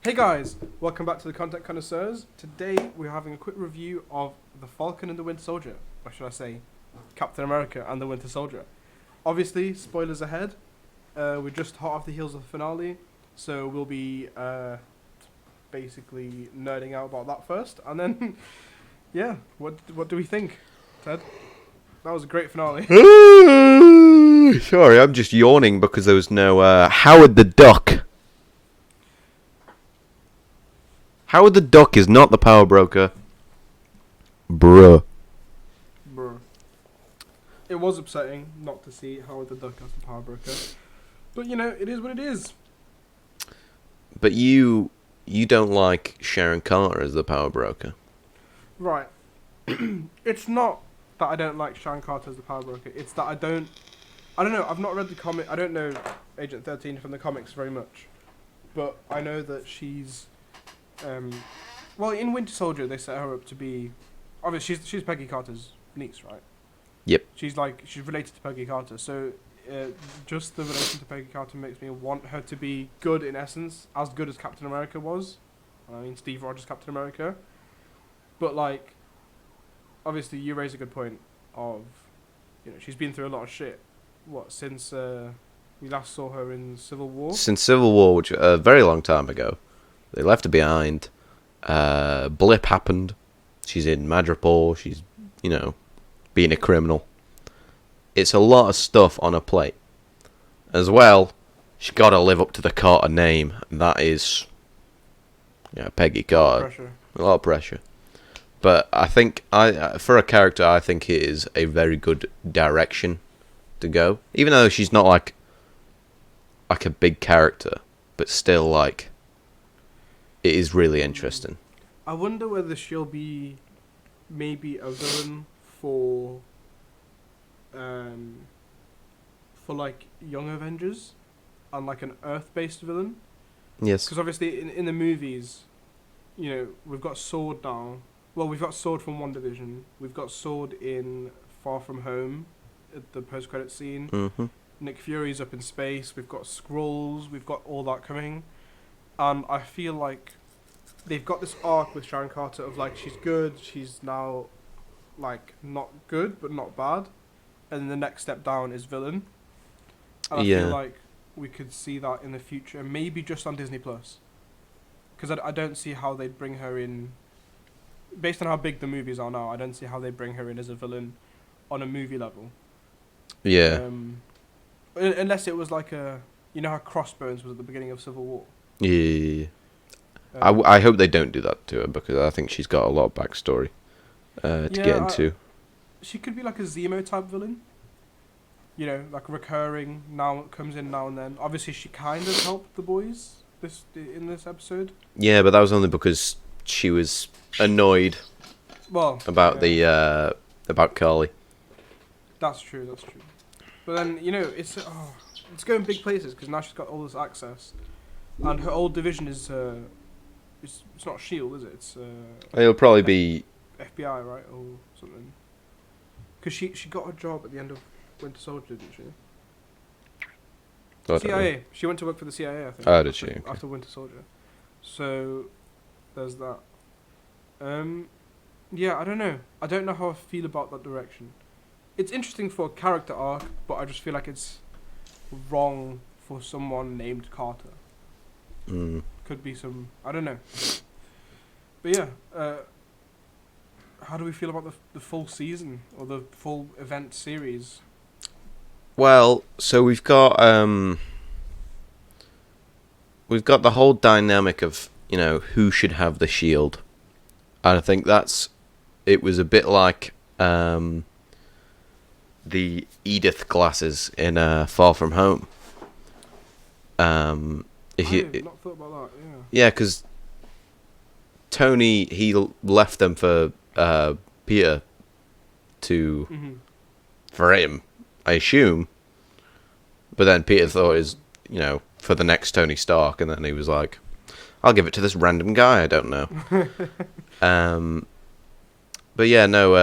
Hey guys, welcome back to the Content Connoisseurs. Today we're having a quick review of the Falcon and the Winter Soldier, or should I say, Captain America and the Winter Soldier. Obviously, spoilers ahead. We're just hot off the heels of the finale, so we'll be basically nerding out about that first, and then, yeah, what do we think, Ted? That was a great finale. Sorry, I'm just yawning because there was no Howard the Duck. Howard the Duck is not the power broker. Bruh. Bruh. It was upsetting not to see Howard the Duck as the power broker, but you know, it is what it is. But you don't like Sharon Carter as the power broker. Right. It's not that I don't like Sharon Carter as the power broker. It's that I don't know. I've not read the comic. I don't know Agent 13 from the comics very much, but I know that she's, well, in Winter Soldier they set her up to be, obviously she's Peggy Carter's niece, right? Yep. She's related to Peggy Carter, so just the relation to Peggy Carter makes me want her to be good in essence, as good as Captain America was. I mean, Steve Rogers' Captain America. But like, obviously you raise a good point of, you know, she's been through a lot of shit. What, since we last saw her in Civil War? Since Civil War, which a very long time ago, they left her behind. Blip happened. She's in Madripoor. She's, you know, being a criminal. It's a lot of stuff on her plate. As well, she's got to live up to the Carter name, and that is, yeah, Peggy Carter. Pressure. A lot of pressure. But I think, for a character, I think it is a very good direction to go. Even though she's not like a big character, but still, like, it is really interesting. I wonder whether she'll be maybe a villain for like Young Avengers, and like an Earth-based villain. Yes. Because obviously in the movies, you know, we've got Sword now. Well, we've got Sword from WandaVision. We've got Sword in Far From Home, at the post-credit scene. Mm-hmm. Nick Fury's up in space. We've got Skrulls. We've got all that coming. And I feel like they've got this arc with Sharon Carter of like, she's good, she's now like not good but not bad, and then the next step down is villain. And I feel like we could see that in the future, maybe just on Disney Plus, because I don't see how they'd bring her in. Based on how big the movies are now, I don't see how they bring her in as a villain on a movie level. Yeah. Unless it was like you know how Crossbones was at the beginning of Civil War. Yeah. I hope they don't do that to her, because I think she's got a lot of backstory to get into. She could be like a Zemo type villain. You know, like recurring, comes in now and then. Obviously, she kind of helped the boys in this episode. Yeah, but that was only because she was annoyed about about Carly. That's true. But then, you know, it's going big places because now she's got all this access, and her old division is it's not SHIELD, is it? It's It'll probably be FBI, right, or something. Because she got a job at the end of Winter Soldier, didn't she? CIA. She went to work for the CIA, I think. Oh, did she? Okay. After Winter Soldier. So there's that. Yeah, I don't know. I don't know how I feel about that direction. It's interesting for a character arc, but I just feel like it's wrong for someone named Carter. Could be some, I don't know. But yeah, how do we feel about the full season or the full event series? Well, so we've got the whole dynamic of, you know, who should have the shield. And I think it was a bit like the Edith glasses in Far From Home. I've not thought about that, yeah. Yeah, because Tony, he left them for Peter for him, I assume. But then Peter thought it was, you know, for the next Tony Stark, and then he was like, I'll give it to this random guy I don't know. But yeah, no,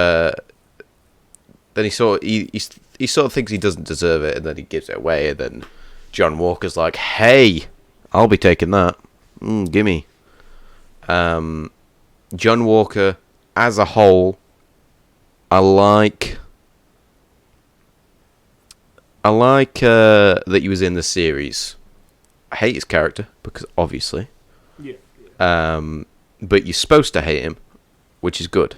then he sort of thinks he doesn't deserve it, and then he gives it away, and then John Walker's like, hey, I'll be taking that. Gimme. John Walker as a whole, I like that he was in the series. I hate his character because obviously, Yeah. but you're supposed to hate him, which is good.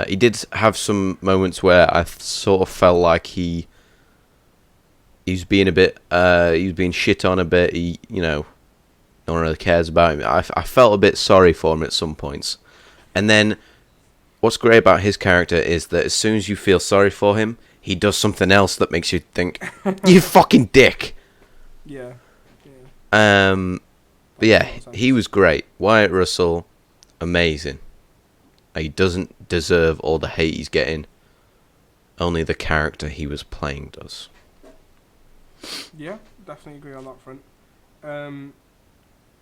He did have some moments where I sort of felt like he's being a bit, he was being shit on a bit. No one really cares about him. I felt a bit sorry for him at some points, and then what's great about his character is that as soon as you feel sorry for him, he does something else that makes you think, "You fucking dick." Yeah. But yeah, he was great. Wyatt Russell, amazing. He doesn't deserve all the hate he's getting. Only the character he was playing does. Yeah, definitely agree on that front.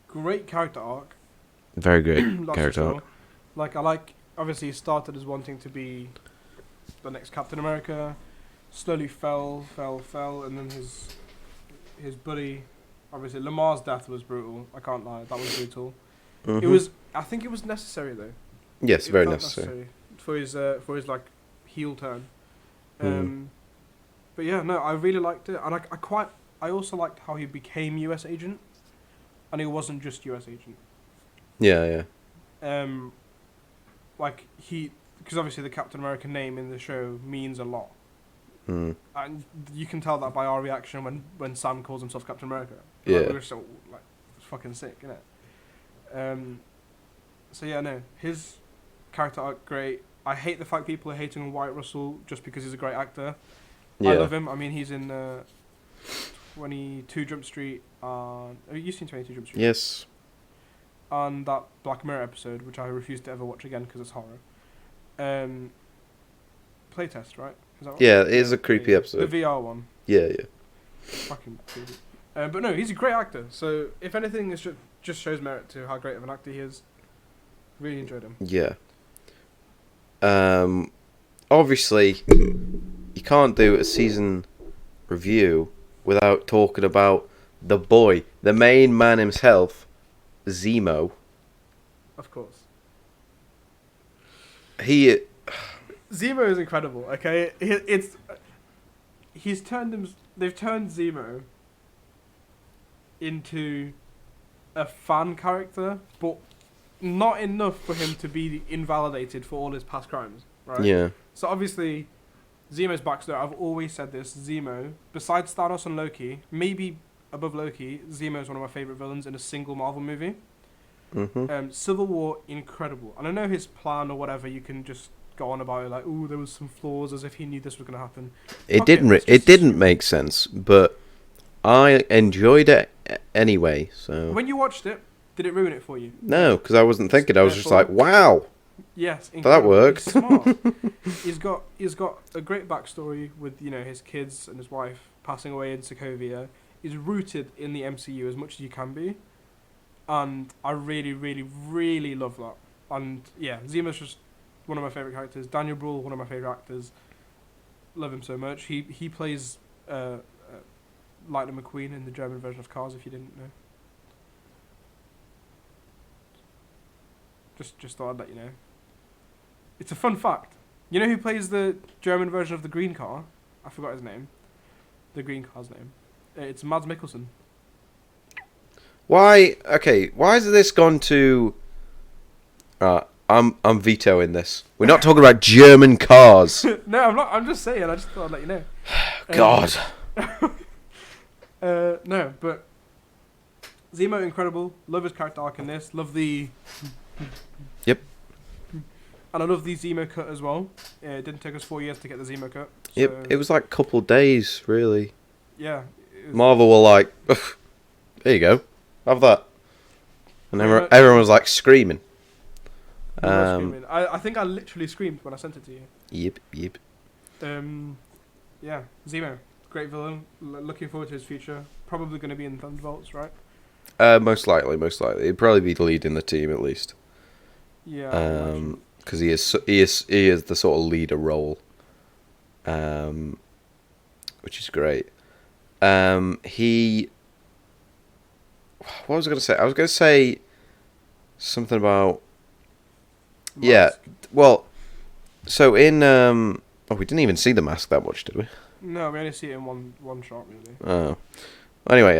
Great character arc. Very great character arc. Like, I like, obviously he started as wanting to be the next Captain America, slowly fell, and then his buddy, obviously Lamar's death was brutal, I can't lie, that was brutal. Mm-hmm. I think it was necessary though. Yes, very necessary. For his like heel turn. But yeah, no, I really liked it, and I also liked how he became US agent, and he wasn't just US agent. Yeah. Like because obviously the Captain America name in the show means a lot. And you can tell that by our reaction when Sam calls himself Captain America. Yeah. Like, we were so it's fucking sick, isn't it? So yeah, no, his character arc great. I hate the fact people are hating on Wyatt Russell just because he's a great actor. Yeah. I love him. I mean, he's in 22 Jump Street. Have you seen 22 Jump Street? Yes. And that Black Mirror episode, which I refuse to ever watch again because it's horror. Playtest, right? Is that right? Yeah, it is a creepy episode. The VR one. Yeah. Fucking creepy. But no, he's a great actor. So if anything, it just shows merit to how great of an actor he is. Really enjoyed him. Yeah. Obviously, you can't do a season review without talking about the boy, the main man himself, Zemo. Of course. Zemo is incredible. Okay, they've turned Zemo into a fan character, but not enough for him to be invalidated for all his past crimes, right? Yeah. So obviously, Zemo's backstory, I've always said this, Zemo, besides Thanos and Loki, maybe above Loki, Zemo is one of my favourite villains in a single Marvel movie. Mm-hmm. Civil War, incredible. And I know his plan or whatever, you can just go on about it like, ooh, there was some flaws, as if he knew this was going to happen. It didn't make sense, but I enjoyed it anyway, so... When you watched it, did it ruin it for you? No, because I wasn't thinking. I was just like, wow. Yes, that worked. He's smart. he's got a great backstory with his kids and his wife passing away in Sokovia. He's rooted in the MCU as much as you can be, and I really, really, really love that. And yeah, Zemo's just one of my favorite characters. Daniel Bruhl, one of my favorite actors. Love him so much. He plays Lightning McQueen in the German version of Cars. If you didn't know. Just thought I'd let you know. It's a fun fact. You know who plays the German version of the Green Car? I forgot his name. The Green Car's name. It's Mads Mikkelsen. Why? Okay. Why has this gone to? I'm vetoing this. We're not talking about German cars. No, I'm not. I'm just saying. I just thought I'd let you know. God. No, but Zemo, incredible. Love his character arc in this. Love the. Yep. And I love the Zemo cut as well. It didn't take us 4 years to get the Zemo cut. So Yep. It was like a couple of days, really. Yeah. Marvel were like, there you go, have that. And everyone was like screaming. I think I literally screamed when I sent it to you. Yep. Yeah, Zemo, great villain. Looking forward to his future. Probably going to be in Thunderbolts, right? Most likely. He'd probably be leading the team at least. Yeah. Because he is the sort of leader role. Which is great. what was I going to say? I was going to say something about Mask. yeah. Well, so in we didn't even see the mask that much, did we? No, we only see it in one shot, really. Oh. Anyway,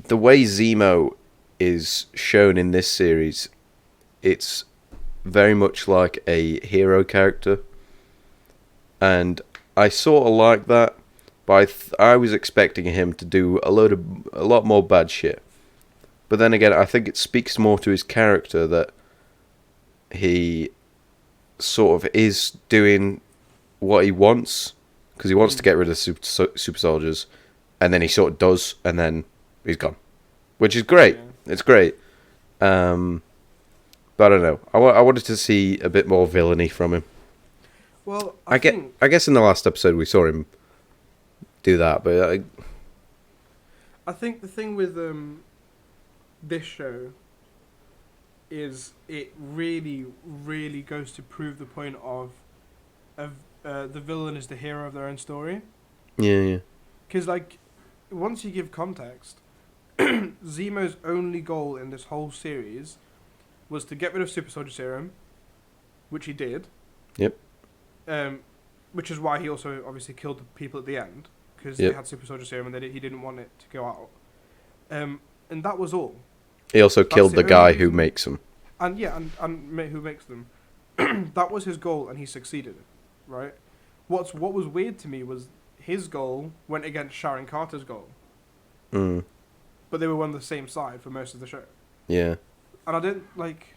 the way Zemo is shown in this series, it's very much like a hero character, and I sort of like that, but I was expecting him to do a lot more bad shit. But then again, I think it speaks more to his character that he sort of is doing what he wants, because he wants to get rid of super soldiers, and then he sort of does, and then he's gone, which is great. Yeah. It's great. But I don't know. I wanted to see a bit more villainy from him. Well, I guess in the last episode we saw him do that, but I think the thing with this show is it really, really goes to prove the point of the villain is the hero of their own story. yeah. Because, like, once you give context, Zemo's only goal in this whole series was to get rid of Super Soldier Serum, which he did. Yep. Which is why he also obviously killed the people at the end, because Yep. they had Super Soldier Serum and he didn't want it to go out. And that was all. He also killed the the guy only who reason- makes them. And yeah, who makes them. That was his goal, and he succeeded, right? What was weird to me was his goal went against Sharon Carter's goal, Mm. but they were on the same side for most of the show. Yeah. And I didn't like.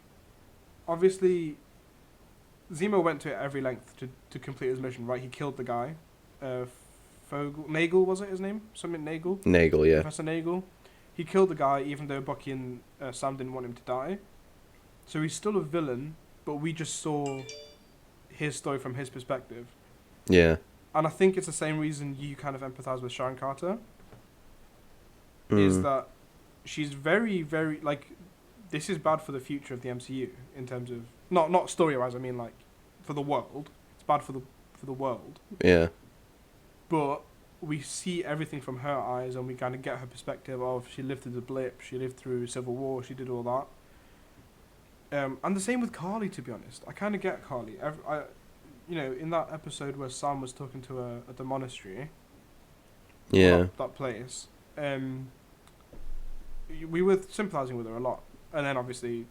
Obviously, Zemo went to every length to complete his mission. Right, he killed the guy. Nagel, was it his name? Something Nagel. Nagel, yeah. Professor Nagel. He killed the guy, even though Bucky and Sam didn't want him to die. So he's still a villain, but we just saw his story from his perspective. Yeah. And I think it's the same reason you kind of empathize with Sharon Carter. Is that she's very, very, like, this is bad for the future of the MCU in terms of not story-wise. I mean, like, for the world. It's bad for the world. Yeah. But we see everything from her eyes, and we kind of get her perspective of she lived through the blip, she lived through Civil War, she did all that. And the same with Carly, to be honest. I kind of get Carly. In that episode where Sam was talking to her at the monastery. Yeah. That place. We were sympathising with her a lot. And then obviously,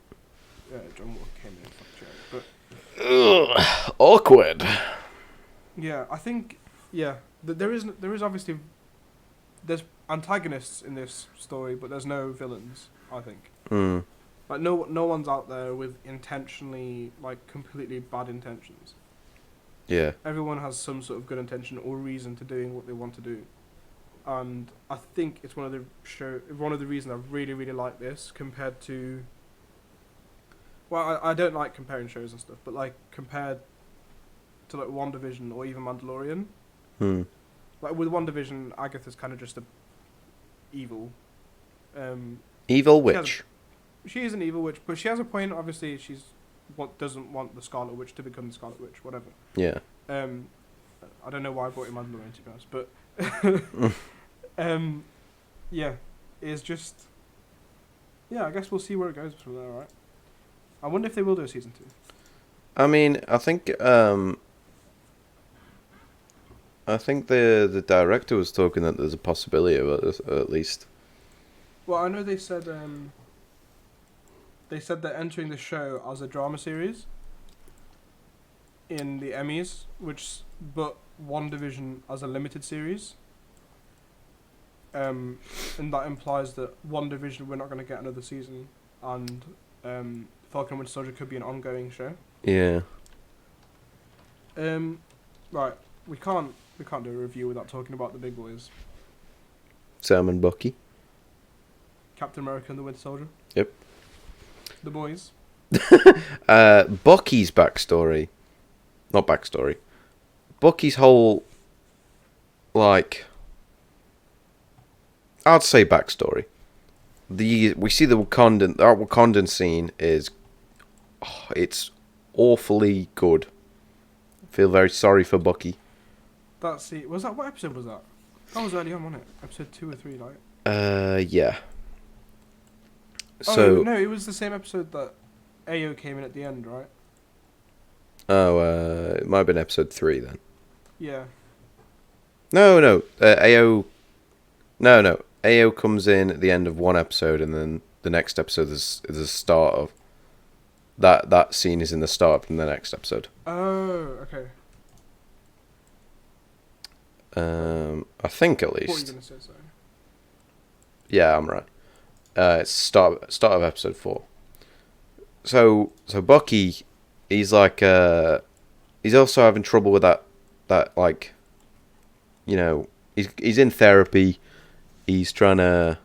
John Walker came in and fucked her. But Ugh, awkward. yeah, I think there is obviously there's antagonists in this story, but there's no villains. I think. Mm. Like no one's out there with intentionally like completely bad intentions. Yeah. Everyone has some sort of good intention or reason to doing what they want to do, and I think it's one of the reasons I really really like this compared to. Well, I don't like comparing shows and stuff, but like compared to like WandaVision or even Mandalorian. Like with WandaVision, Agatha's kind of just a evil. Evil witch. She is an evil witch, but she has a point. Obviously, doesn't want the Scarlet Witch to become the Scarlet Witch, whatever. Yeah. I don't know why I brought in Mandalorian, to be honest, but yeah, it's just I guess we'll see where it goes from there, right? I wonder if they will do a season 2. I mean, I think the director was talking that there's a possibility of it, at least. Well, I know they said they're entering the show as a drama series in the Emmys, but WandaVision as a limited series. And that implies that WandaVision we're not going to get another season, and Falcon and Winter Soldier could be an ongoing show. Yeah. Right, we can't do a review without talking about the big boys. Sam and Bucky. Captain America and the Winter Soldier. Yep. The boys. Bucky's backstory. Not backstory. Bucky's whole, like, I'd say backstory. We see that Wakandan scene is, it's awfully good. Feel very sorry for Bucky. What episode was that? That was early on, wasn't it? Episode 2 or 3, like. Yeah. So Oh no, it was the same episode that Ao came in at the end, right? it might have been episode 3 then. Yeah. No. AO. No. AO comes in at the end of one episode, and then the next episode is the start of that scene is in the start of the next episode. Oh, okay. I think at What were you least. gonna say? Sorry. Yeah, I'm right. It's start of episode 4. So Bucky, he's like he's also having trouble with that like, you know, he's in therapy. He's trying to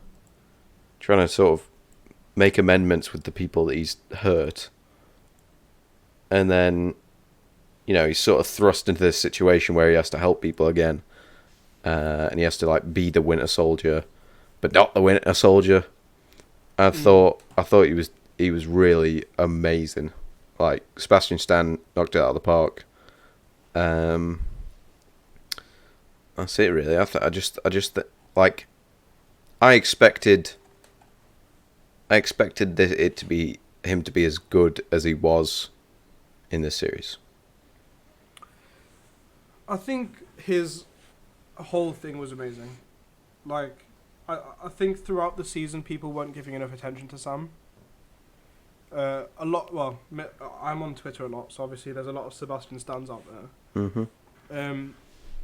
sort of make amendments with the people that he's hurt. And then, you know, he's sort of thrust into this situation where he has to help people again. And he has to like be the Winter Soldier, but not the Winter Soldier. I thought he was really amazing. Like Sebastian Stan knocked it out of the park. That's it really. Like I expected it to be him to be as good as he was in this series. I think his whole thing was amazing. Like, I think throughout the season, people weren't giving enough attention to Sam. A lot. Well, I'm on Twitter a lot, so obviously there's a lot of Sebastian Stans out there. Mm-hmm.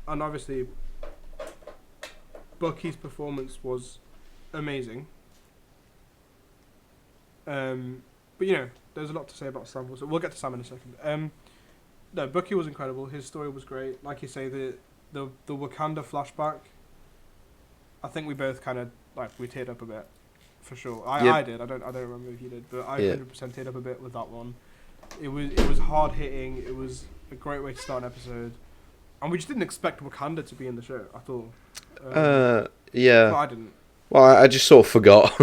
And obviously, Bucky's performance was amazing. But you know, there's a lot to say about Sam. So we'll get to Sam in a second. No, Bucky was incredible. His story was great. Like you say, the Wakanda flashback. I think we both kind of we teared up a bit, for sure. I did. I don't remember if you did, but I 100% teared up a bit with that one. It was hard hitting. It was a great way to start an episode, and we just didn't expect Wakanda to be in the show at all. Yeah. No, I didn't. Well, I just sort of forgot.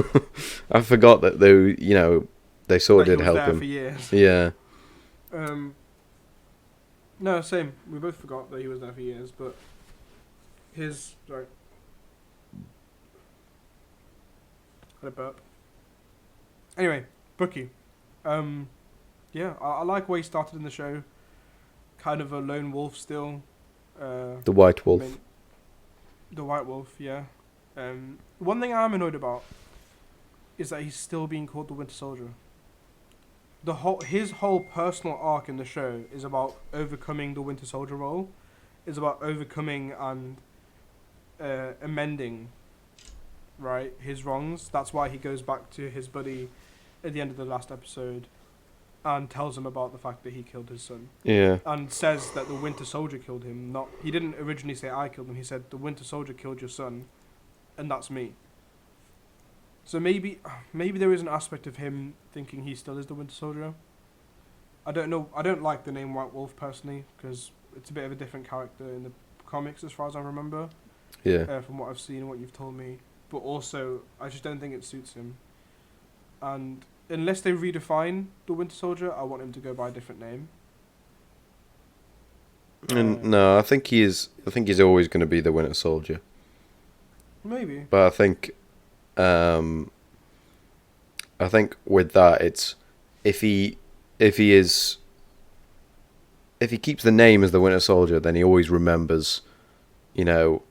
I forgot that they sort of did help him. For years. Yeah. No, same. We both forgot that he was there for years, but sorry. Had a burp. Anyway, Bucky. Yeah, I like where he started in the show. Kind of a lone wolf still. The White Wolf. The White Wolf, yeah. One thing I'm annoyed about is that he's still being called the Winter Soldier. His whole personal arc in the show is about overcoming the Winter Soldier role. Is about overcoming and amending, right, his wrongs. That's why he goes back to his buddy at the end of the last episode and tells him about the fact that he killed his son. Yeah. And says that the Winter Soldier killed him. He didn't originally say I killed him. He said the Winter Soldier killed your son, and that's me. So maybe there is an aspect of him thinking he still is the Winter Soldier. I don't know. I don't like the name White Wolf personally because it's a bit of a different character in the comics as far as I remember. Yeah. From what I've seen and what you've told me. But also, I just don't think it suits him. And unless they redefine the Winter Soldier, I want him to go by a different name. And no, I think he's always going to be the Winter Soldier. Maybe. But I think with that, it's if he keeps the name as the Winter Soldier, then he always remembers, you know.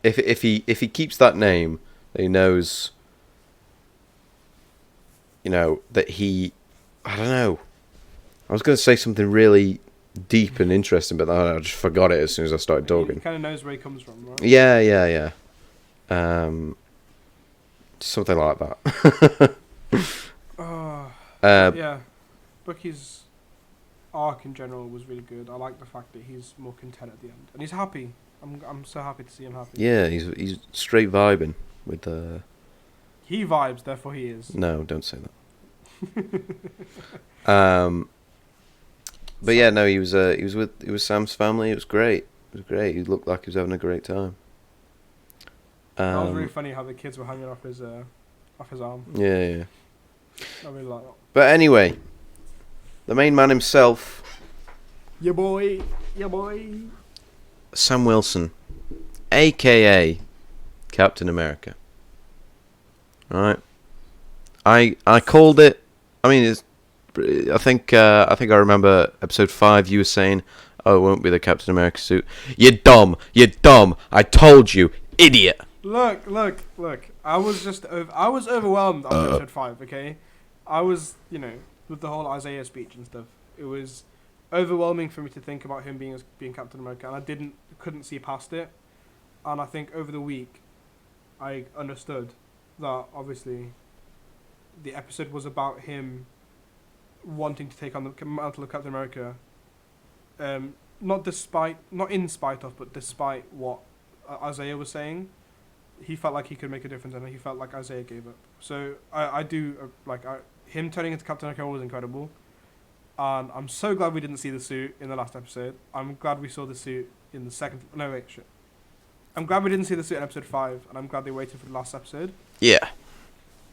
If he keeps that name, he knows, you know, that he. I don't know. I was going to say something really deep and interesting, but I just forgot it as soon as I started talking. He kind of knows where he comes from, right? Yeah. Something like that. Yeah. Bucky's arc in general was really good. I like the fact that he's more content at the end, and he's happy. I'm so happy to see him happy. Yeah, he's straight vibing with He vibes, therefore he is. No, don't say that. But yeah, no, he was with Sam's family. It was great. It was great. He looked like he was having a great time. That was really funny how the kids were hanging off his arm. Yeah. I really like that. But anyway, the main man himself, Yeah, boy. Sam Wilson, a.k.a. Captain America. Right. I called it. I mean, I think I remember episode 5. You were saying, "Oh, it won't be the Captain America suit." You're dumb. You're dumb. I told you, idiot. Look. I was overwhelmed on episode 5. Okay, I was, with the whole Isaiah speech and stuff. It was overwhelming for me to think about him being Captain America, and I couldn't see past it. And I think over the week, I understood that obviously the episode was about him wanting to take on the mantle of Captain America. Not in spite of, but despite what Isaiah was saying. He felt like he could make a difference, and he felt like Isaiah gave up. So I do him turning into Captain America was incredible, and I'm so glad we didn't see the suit in the last episode. I'm glad we saw the suit in the second. No wait, shit. I'm glad we didn't see the suit in episode 5, and I'm glad they waited for the last episode. Yeah.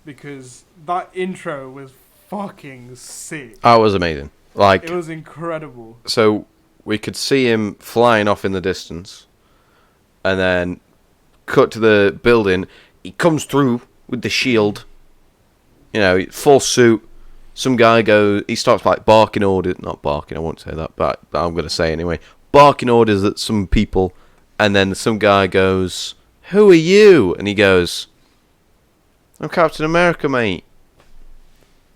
Because that intro was fucking sick. Oh, it was amazing. Like, it was incredible. So we could see him flying off in the distance, and then cut to the building. He comes through with the shield, full suit. Some guy he starts like barking orders. Not barking, I won't say that, but I'm going to say anyway. Barking orders at some people, and then some guy goes, "Who are you?" And he goes, "I'm Captain America, mate."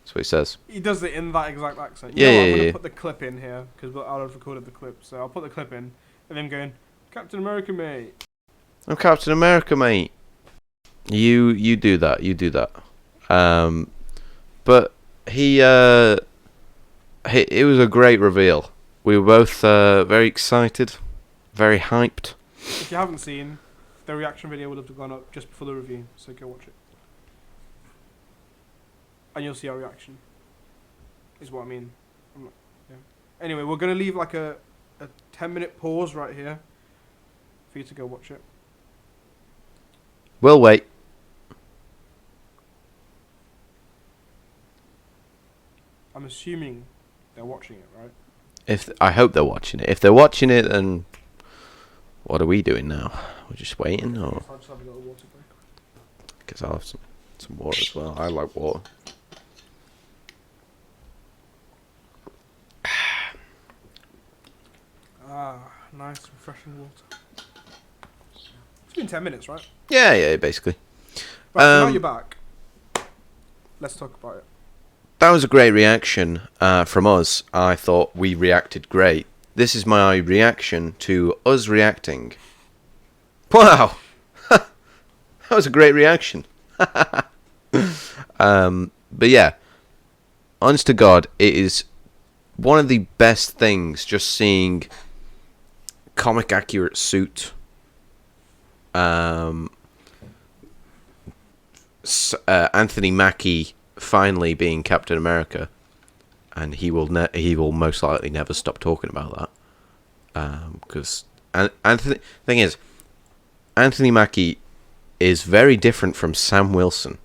That's what he says. He does it in that exact accent. Yeah, I'm going to put the clip in here, because I'll have recorded the clip. So I'll put the clip in, of him going, "Captain America, mate." I'm Captain America, mate. You do that. You do that. But it was a great reveal. We were both very excited, very hyped. If you haven't seen, the reaction video would have gone up just before the review, so go watch it. And you'll see our reaction, is what I mean. Anyway, we're going to leave like a 10-minute pause right here for you to go watch it. We'll wait. I'm assuming they're watching it, right? I hope they're watching it. If they're watching it, then what are we doing now? We're just waiting, or? I'll just have a little water break. Because I'll have some water as well. I like water. Nice, refreshing water. It's been 10 minutes, right? Yeah, basically. Right, so now you're back. Let's talk about it. That was a great reaction from us. I thought we reacted great. This is my reaction to us reacting. Wow! That was a great reaction. But yeah, honest to God, it is one of the best things just seeing comic accurate suit. Anthony Mackie finally being Captain America, and he will most likely never stop talking about that. Because thing is, Anthony Mackie is very different from Sam Wilson.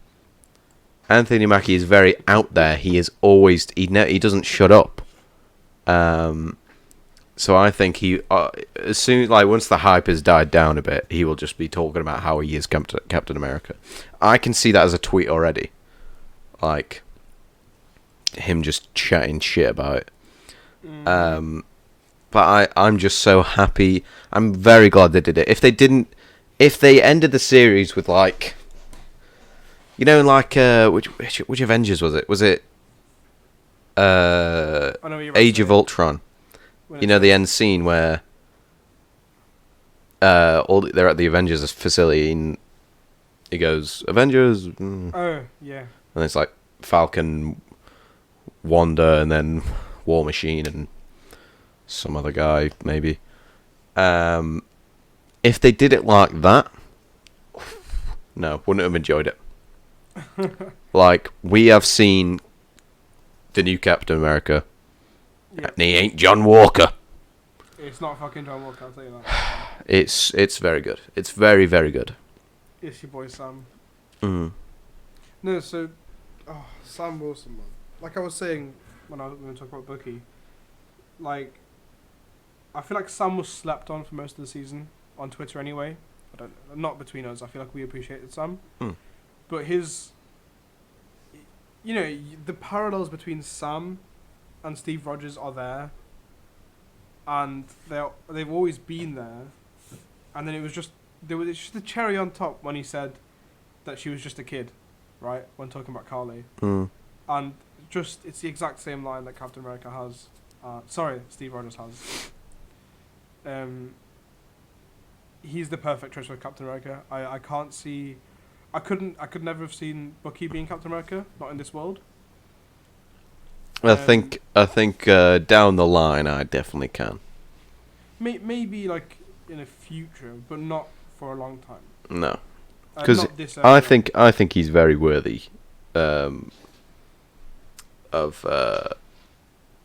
Anthony Mackie is very out there. He is always he doesn't shut up. So I think he as soon once the hype has died down a bit, he will just be talking about how he is Captain America. I can see that as a tweet already, like him just chatting shit about it. But I'm just so happy. I'm very glad they did it. If they ended the series with which Avengers was it? Was it Age of Ultron? The end scene where they're at the Avengers facility and he goes, "Avengers." Oh, yeah. And it's like Falcon, Wanda, and then War Machine and some other guy, maybe. If they did it like that, no, wouldn't have enjoyed it. We have seen the new Captain America, and he ain't John Walker. It's not fucking John Walker, I'll tell you that. It's very good. It's very, very good. It's your boy Sam. Mm. No, so, Sam Wilson, man. Like I was saying when we talk about Bucky, I feel like Sam was slept on for most of the season, on Twitter anyway. not between us. I feel like we appreciated Sam, Hmm. but the parallels between Sam and Steve Rogers are there, and they've always been there, and then it's just the cherry on top when he said that she was just a kid, right? When talking about Carly, and it's the exact same line that Captain America has. Steve Rogers has. He's the perfect choice for Captain America. I can't see. I could never have seen Bucky being Captain America, not in this world. I think down the line I definitely can. Maybe like in the future, but not for a long time. No, because I I think he's very worthy of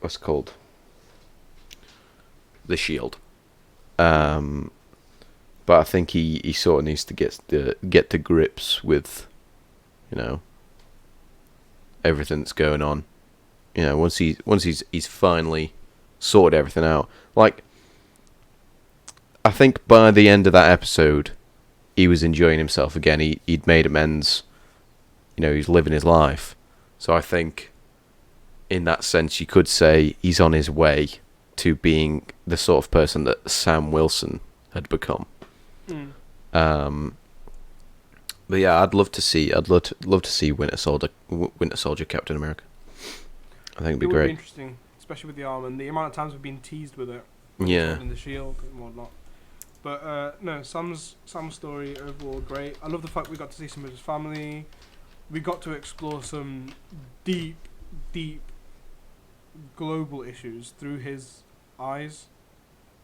what's it called, the Shield. But I think he sort of needs to get to grips with, everything that's going on. Once he's finally sorted everything out. Like, I think by the end of that episode, he was enjoying himself again. He'd made amends. He's living his life. So I think, in that sense, you could say he's on his way to being the sort of person that Sam Wilson had become. But yeah, I'd love to see Winter Soldier Captain America. I think it'd be great. Would be interesting, especially with the arm and the amount of times we've been teased with it. Yeah. In the Shield and whatnot. But no, Sam's story overall great. I love the fact we got to see some of his family. We got to explore some deep global issues through his eyes.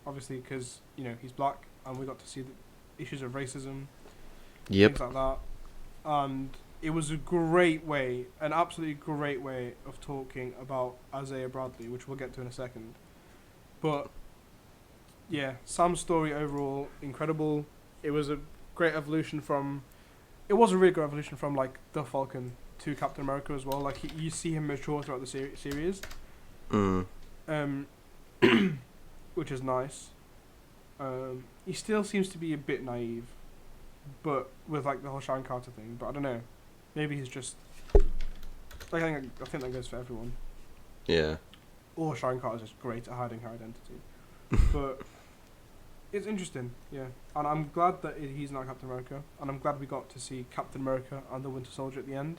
Obviously, because he's black, and we got to see the issues of racism, things like that. And it was an absolutely great way of talking about Isaiah Bradley, which we'll get to in a second. But yeah, Sam's story overall incredible. It was a great evolution from. It was a really good evolution from like the Falcon to Captain America as well. Like you see him mature throughout the series, which is nice. He still seems to be a bit naive, but with like the whole Sharon Carter thing. But I don't know. Maybe he's just. I think that goes for everyone. Yeah. Or Sharon Carter's just great at hiding her identity. But it's interesting, yeah. And I'm glad that he's not Captain America. And I'm glad we got to see Captain America and the Winter Soldier at the end.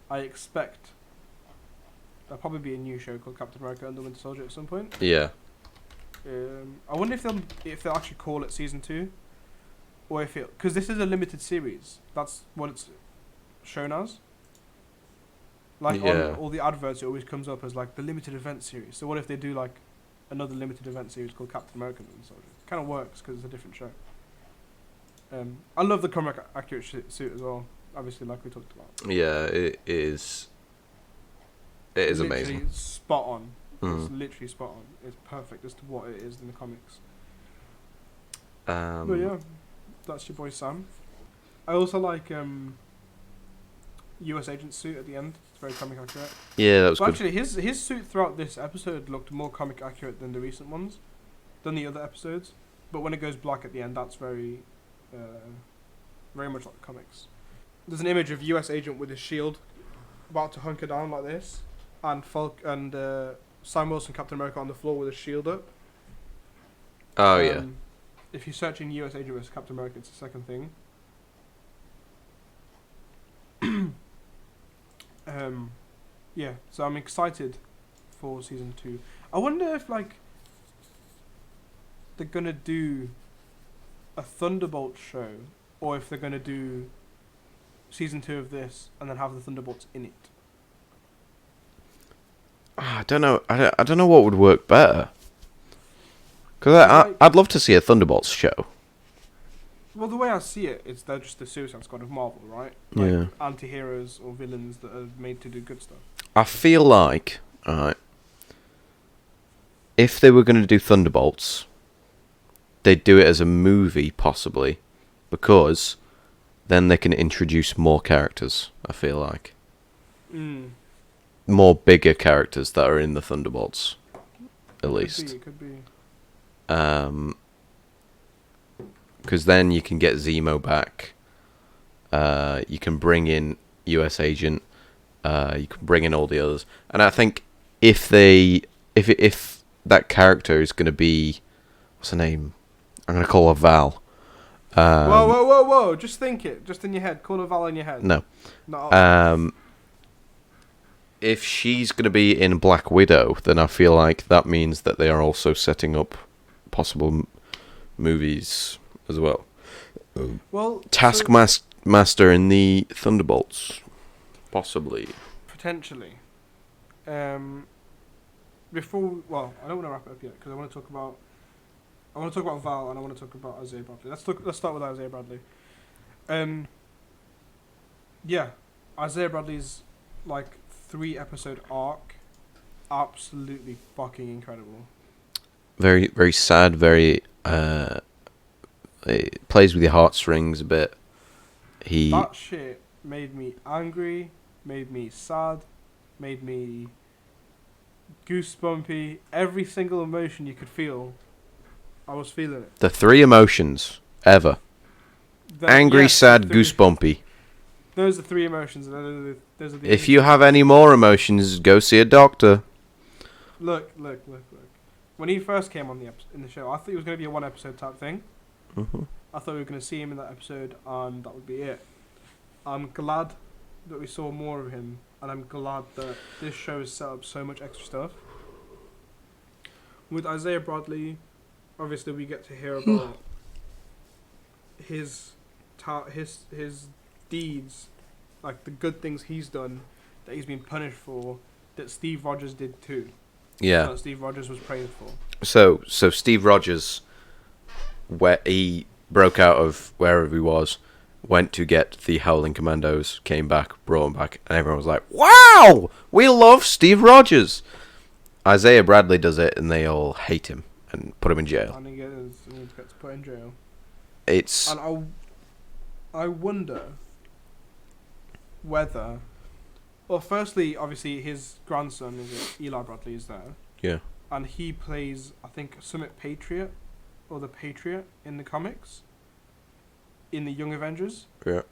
I expect there'll probably be a new show called Captain America and the Winter Soldier at some point. Yeah. I wonder if they'll actually call it season 2, or because this is a limited series. That's what it's shown as. Like on all the adverts, it always comes up as like the limited event series. So what if they do like another limited event series called Captain America and the Winter Soldier? It kind of works because it's a different show. I love the comic accurate suit as well. Obviously, like we talked about. Yeah, it is. It is literally amazing. Spot on. It's literally spot on. It's perfect as to what it is in the comics. But yeah, that's your boy Sam. I also like US Agent's suit at the end. It's very comic accurate. Yeah, that was good. Actually, his suit throughout this episode looked more comic accurate than the recent ones, than the other episodes. But when it goes black at the end, that's very much like the comics. There's an image of US Agent with his shield about to hunker down like this, and Sam Wilson, Captain America, on the floor with his shield up. Oh yeah. If you're searching US Agent vs Captain America, it's the second thing. Yeah, so I'm excited for season 2. I wonder if like they're gonna do a Thunderbolt show, or if they're gonna do season 2 of this and then have the Thunderbolts in it. I don't know. I don't know what would work better. Because I'd love to see a Thunderbolts show. Well, the way I see it, is they're just the Suicide Squad of Marvel, right? Yeah. Anti-heroes or villains that are made to do good stuff. I feel like, alright, if they were going to do Thunderbolts, they'd do it as a movie, possibly, because then they can introduce more characters, I feel like. More bigger characters that are in the Thunderbolts, at least. It could be. because then you can get Zemo back. You can bring in US Agent. You can bring in all the others, and I think if that character is going to be, what's her name? I'm going to call her Val. Whoa! Just think it, just in your head. Call her Val in your head. No. Not If she's going to be in Black Widow, then I feel like that means that they are also setting up possible movies as well. well, Taskmaster in the Thunderbolts, possibly. potentially. I don't want to wrap it up yet because I want to talk about Val and I want to talk about Isaiah Bradley. Let's start with Isaiah Bradley. Yeah, Isaiah Bradley's 3-episode arc, absolutely fucking incredible. Very, very sad. Very. It plays with your heartstrings a bit. That shit made me angry, made me sad, made me goosebumpy. Every single emotion you could feel, I was feeling it. The 3 emotions ever: angry, sad, goosebumpy. Those are 3 emotions. Those are the If you have any more emotions, go see a doctor. Look. When he first came on in the show, I thought it was going to be a 1-episode type thing. Mm-hmm. I thought we were going to see him in that episode, and that would be it. I'm glad that we saw more of him, and I'm glad that this show has set up so much extra stuff. With Isaiah Bradley, obviously we get to hear about his deeds, like the good things he's done, that he's been punished for, that Steve Rogers did too. Yeah. That Steve Rogers was praised for. So Steve Rogers, where he broke out of wherever he was, went to get the Howling Commandos, came back, brought him back, and everyone was like, "Wow, we love Steve Rogers." Isaiah Bradley does it, and they all hate him and put him in jail. And he gets put in jail. It's. And I wonder whether. Well, firstly, obviously, his grandson, Eli Bradley, is there. Yeah. And he plays, I think, Summit Patriot, or the Patriot in the comics, in the Young Avengers. Yeah.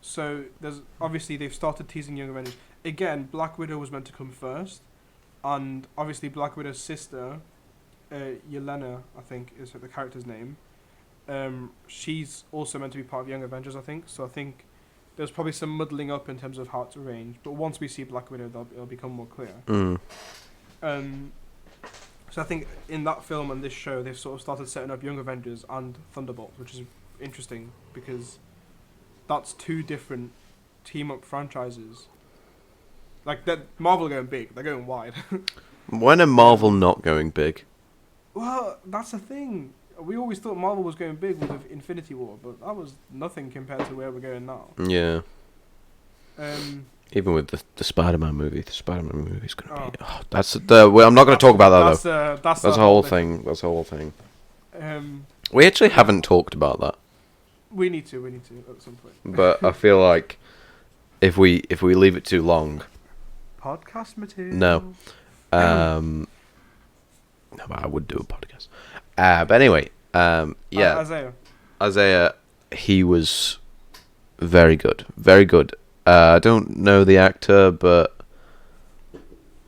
So, they've started teasing Young Avengers. Again, Black Widow was meant to come first, and obviously Black Widow's sister, Yelena, I think, is the character's name. She's also meant to be part of Young Avengers, I think. So I think there's probably some muddling up in terms of how it's arranged. But once we see Black Widow, it'll become more clear. So I think in that film and this show, they've sort of started setting up Young Avengers and Thunderbolts, which is interesting because that's 2 different team-up franchises. That Marvel are going big. They're going wide. When are Marvel not going big? Well, that's the thing. We always thought Marvel was going big with Infinity War, but that was nothing compared to where we're going now. Yeah. Even with the Spider-Man movie, the Spider-Man movie is going to be... Oh, I'm not going to talk about that, though. That's a whole thing. That's a whole thing. We actually haven't talked about that. We need to at some point. But I feel like if we leave it too long... Podcast material. No. No, but I would do a podcast. But anyway, yeah. Isaiah, he was very good. Very good. I don't know the actor, but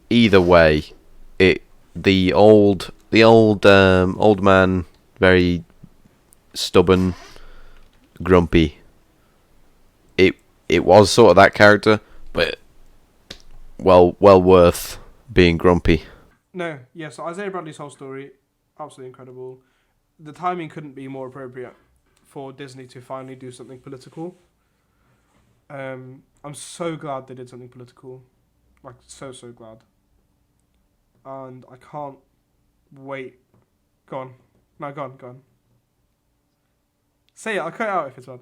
either way, the old man, very stubborn, grumpy. It was sort of that character, but well worth being grumpy. No, yeah. So Isaiah Bradley's whole story, absolutely incredible. The timing couldn't be more appropriate for Disney to finally do something political. I'm so glad they did something political, so glad. And I can't wait. Go on. No, go on. Say it. I'll cut it out if it's bad.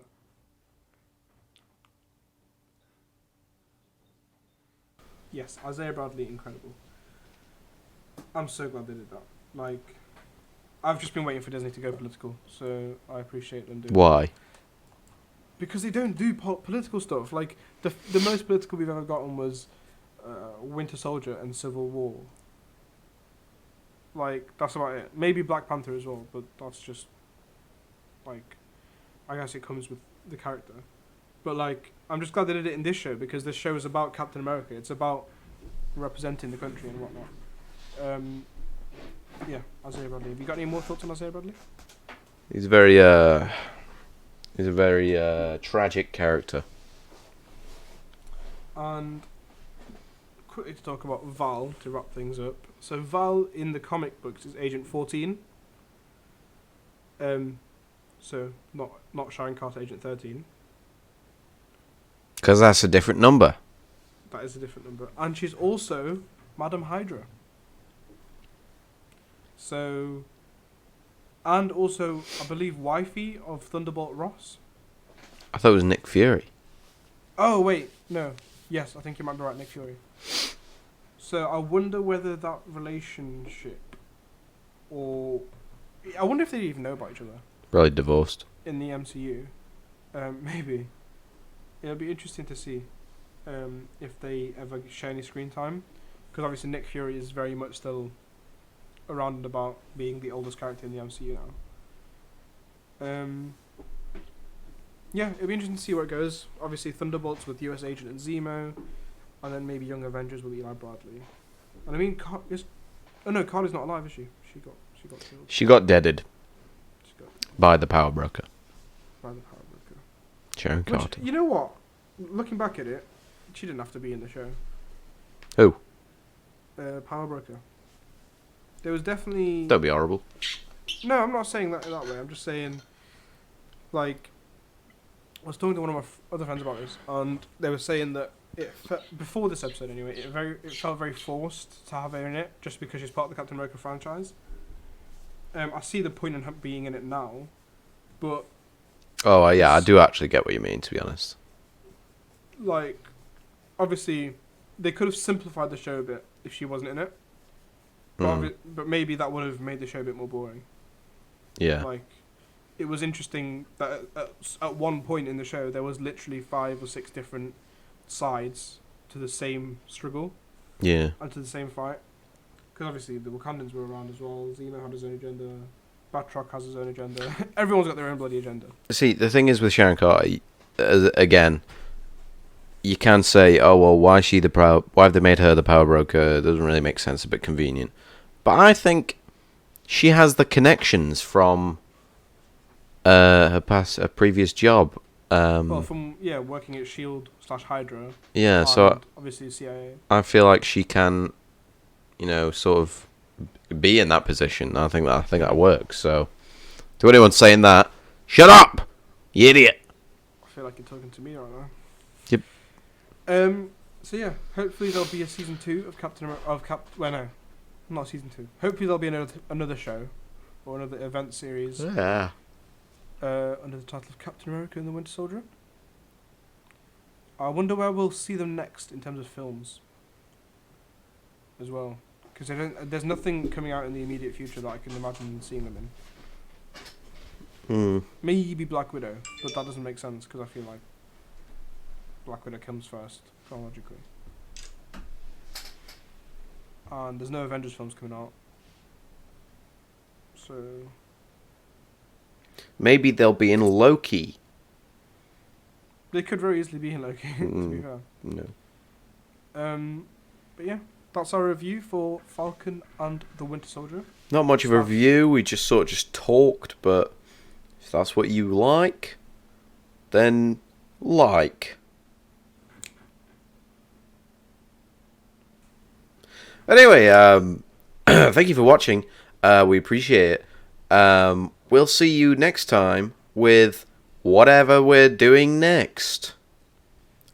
Yes, Isaiah Bradley, incredible. I'm so glad they did that. I've just been waiting for Disney to go political, so I appreciate them doing. Why? That. Because they don't do political stuff. The most political we've ever gotten was Winter Soldier and Civil War. That's about it. Maybe Black Panther as well, but that's just I guess it comes with the character. But like, I'm just glad they did it in this show because this show is about Captain America. It's about representing the country and whatnot. Yeah, Isaiah Bradley. Have you got any more thoughts on Isaiah Bradley? He's a very tragic character. And quickly to talk about Val to wrap things up. So Val in the comic books is Agent 14. So not Sharon Carter, Agent 13. Because that's a different number. That is a different number, and she's also Madam Hydra. So, and also I believe wifey of Thunderbolt Ross. I thought it was Nick Fury. Oh wait, no. Yes, I think you might be right, Nick Fury. So I wonder whether that relationship, or I wonder if they even know about each other. Probably divorced. In the MCU, maybe. It'll be interesting to see if they ever share any screen time, because obviously Nick Fury is very much still around and about being the oldest character in the MCU now. Yeah, it'll be interesting to see where it goes. Obviously Thunderbolts with US Agent and Zemo, and then maybe Young Avengers with Eli Bradley. And I mean, Carly's not alive, is she? She got killed. She got deaded. By the power broker. Sharon Carter. Which, you know what? Looking back at it, she didn't have to be in the show. Who? Power broker. There was definitely... That'd be horrible. No, I'm not saying that way. I'm just saying, like, I was talking to one of my other friends about this, and they were saying that before this episode anyway, it felt very forced to have her in it, just because she's part of the Captain America franchise. I see the point in her being in it now, but... Oh, yeah, I do actually get what you mean, to be honest. Like, obviously, they could have simplified the show a bit if she wasn't in it. But maybe that would have made the show a bit more boring. Yeah. Like, it was interesting that at one point in the show, there was literally 5 or 6 different sides to the same struggle. Yeah. And to the same fight. Because obviously the Wakandans were around as well. Zemo had his own agenda. Batroc has his own agenda. Everyone's got their own bloody agenda. See, the thing is with Sharon Carter, again, you can say, oh, well, why have they made her the power broker? It doesn't really make sense. It's a bit convenient. But I think she has the connections from her previous job. Well, from working at S.H.I.E.L.D/Hydra. Yeah, so obviously the CIA. I feel like she can, sort of be in that position. I think that works. So, to anyone saying that, shut up, you idiot. I feel like you're talking to me right now. Yep. So yeah, hopefully there'll be a season 2 of Captain America. Well, no, not season 2. Hopefully there'll be another show or another event series. Yeah. Under the title of Captain America and the Winter Soldier. I wonder where we'll see them next in terms of films. As well, because there's nothing coming out in the immediate future that I can imagine seeing them in. Maybe Black Widow, but that doesn't make sense because I feel like Black Widow comes first chronologically, and there's no Avengers films coming out, so maybe they'll be in Loki. They could very easily be in Loki. To be fair. No. But yeah. That's our review for Falcon and the Winter Soldier. Not much of a review, we just talked, but if that's what you like, then like. Anyway, thank you for watching. We appreciate it. We'll see you next time with whatever we're doing next.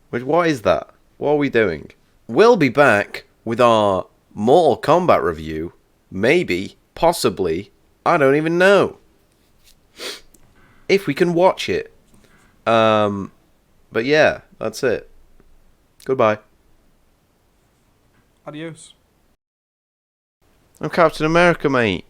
What is that? What are we doing? We'll be back with our Mortal Kombat review. Maybe, possibly, I don't even know. If we can watch it. But yeah, that's it. Goodbye. Adios. I'm Captain America, mate.